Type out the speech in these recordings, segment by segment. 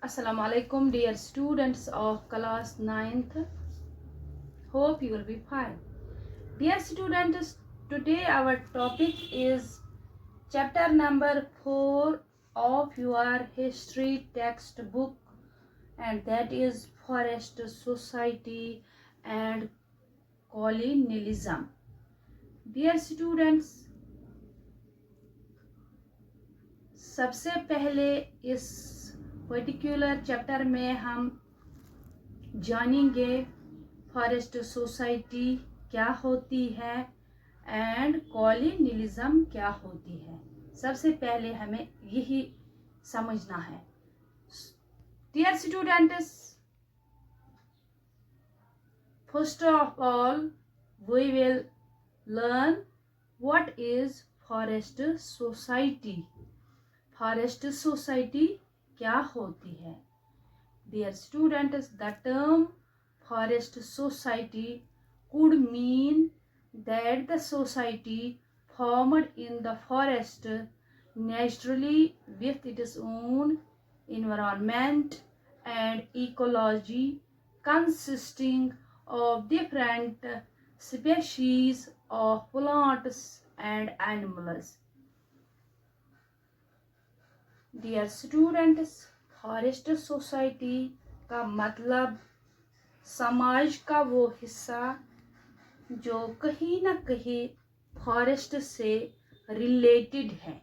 Assalamu alaikum, dear students of class 9th. Hope you will be fine. Dear students, today our topic is chapter number 4 of your history textbook, and that is Forest Society and Colonialism. Dear students, सबसे पहले इस particular chapter में हम जानेंगे forest society क्या होती है and colonialism क्या होती है। सबसे पहले हमें यही समझना है। Dear students, first of all we will learn what is forest society. Forest society क्या होती है? Dear students, the term forest society could mean that the society formed in the forest naturally with its own environment and ecology, consisting of different species of plants and animals. Dear students, forest society का मतलब समाज का वो हिस्सा जो कहीं ना कहीं फॉरेस्ट से रिलेटेड है।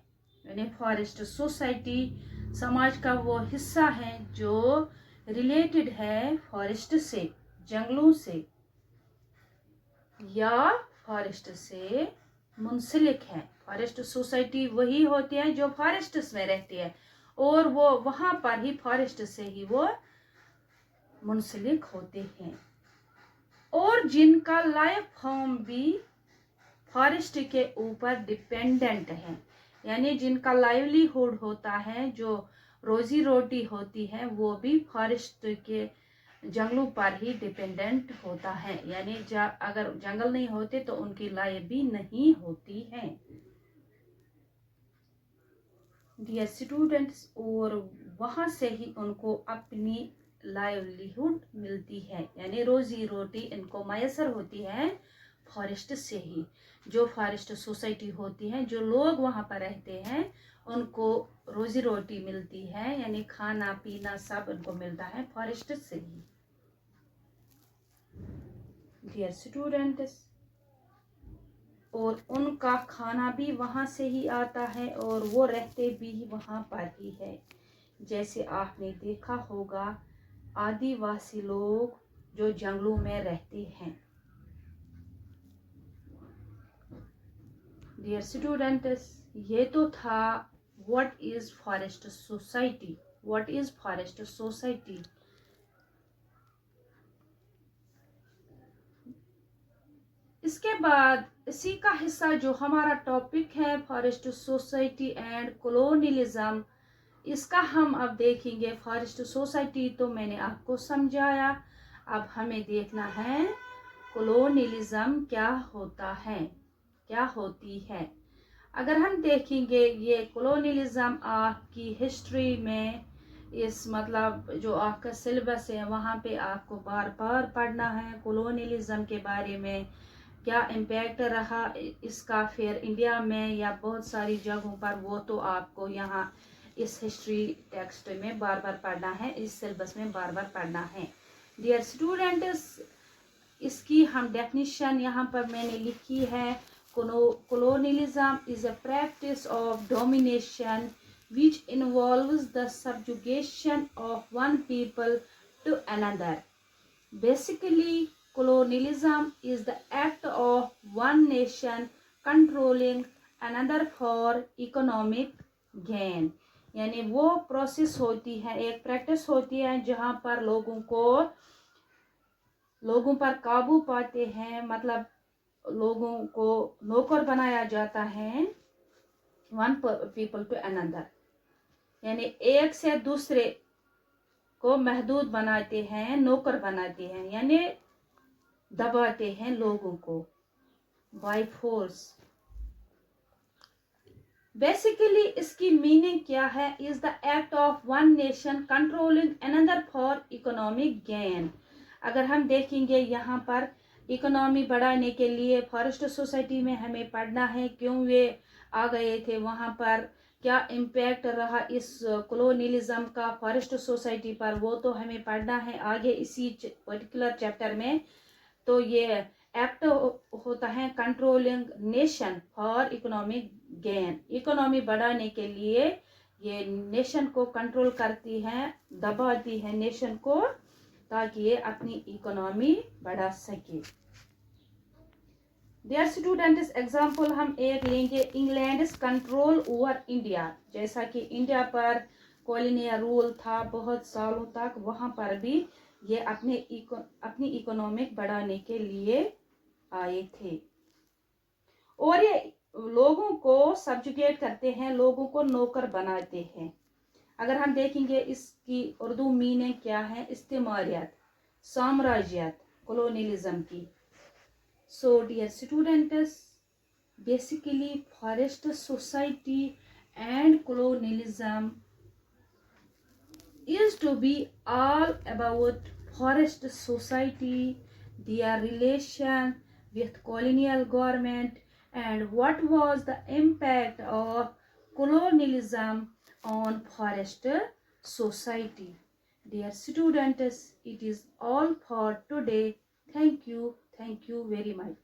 यानी फॉरेस्ट सोसाइटी समाज का वो हिस्सा है जो रिलेटेड है फॉरेस्ट से, जंगलों से, या फॉरेस्ट से मुंसलिक है। फॉरेस्ट सोसाइटी वही होती है जो फॉरेस्ट में रहती है और वो वहां पर ही फॉरेस्ट से ही वो मुंसलिक होते हैं, और जिनका लाइफ फॉर्म भी फॉरेस्ट के ऊपर डिपेंडेंट है। यानी जिनका लाइवलीहुड होता है, जो रोजी रोटी होती है, वो भी फॉरेस्ट के जंगलों पर ही डिपेंडेंट होता है। यानी अगर जंगल नहीं होते तो उनकी लाइफ भी नहीं होती है। डियर स्टूडेंट्स, और वहाँ से ही उनको अपनी लाइवलीहुड मिलती है, यानी रोजी रोटी इनको मैसर होती है फॉरेस्ट से ही। जो फॉरेस्ट सोसाइटी होती है, जो लोग वहाँ पर रहते हैं, उनको रोजी रोटी मिलती है, यानी खाना पीना सब उनको मिलता है फॉरेस्ट से ही। डियर स्टूडेंट्स, और उनका खाना भी वहाँ से ही आता है और वो रहते भी वहाँ पर ही है। जैसे आपने देखा होगा आदिवासी लोग जो जंगलों में रहते हैं। डियर स्टूडेंट्स, ये तो था what is forest society. What is forest society? इसके बाद इसी का हिस्सा जो हमारा टॉपिक है फॉरेस्ट सोसाइटी एंड कॉलोनियलिज्म, इसका हम अब देखेंगे। फॉरेस्ट सोसाइटी तो मैंने आपको समझाया, अब हमें देखना है कॉलोनियलिज्म क्या होता है, क्या होती है। अगर हम देखेंगे ये कॉलोनियलिज्म आपकी हिस्ट्री में, इस मतलब जो आपका सिलेबस है वहाँ पे आपको बार बार पढ़ना है कॉलोनियलिज्म के बारे में, क्या इम्पैक्ट रहा इसका फिर इंडिया में या बहुत सारी जगहों पर, वो तो आपको यहाँ इस हिस्ट्री टेक्स्ट में बार बार पढ़ना है, इस सिलेबस में बार बार पढ़ना है। डियर स्टूडेंट्स, इसकी हम डेफिनेशन यहाँ पर मैंने लिखी है। colonialism is a practice of domination which involves the subjugation of one people to another. Basically, colonialism is the act of one nation controlling another for economic gain. यानी वो process होती है, एक प्रैक्टिस होती है जहाँ पर लोगों पर काबू पाते हैं, मतलब लोगों को नौकर बनाया जाता है, वन पीपल टू अनदर, यानी एक से दूसरे को महदूद बनाते हैं, नौकर बनाते हैं, यानी दबाते हैं लोगों को बाय फोर्स। बेसिकली इसकी मीनिंग क्या है? Is the act of one nation controlling another for economic gain. अगर हम देखेंगे यहाँ पर इकोनॉमी बढ़ाने के लिए फॉरेस्ट सोसाइटी में हमें पढ़ना है क्यों वे आ गए थे वहाँ पर, क्या इम्पैक्ट रहा इस कॉलोनियलिज्म का फॉरेस्ट सोसाइटी पर, वो तो हमें पढ़ना है आगे इसी पर्टिकुलर चैप्टर में। तो ये एक्ट होता है controlling nation for economic gain, economy बढ़ाने के लिए ये नेशन को कंट्रोल करती है, दबाती है नेशन को ताकि ये अपनी इकोनॉमी बढ़ा सके। डियर स्टूडेंट्स, एग्जाम्पल हम एक लेंगे, इंग्लैंड कंट्रोल ओवर इंडिया। जैसा कि इंडिया पर कॉलोनियल रूल था बहुत सालों तक, वहां पर भी ये अपनी इकोनॉमिक बढ़ाने के लिए आए थे और ये लोगों को सब्जुगेट करते हैं, लोगों को नौकर बनाते हैं। अगर हम देखेंगे इसकी उर्दू मीनिंग क्या है, इस्तेमारियत, साम्राज्यत, कॉलोनियलिज्म की। So dear students, basically forest society and colonialism is to be all about forest society, their relation with colonial government, and what was the impact of colonialism on forest society. Dear students, it is all for today. Thank you very much.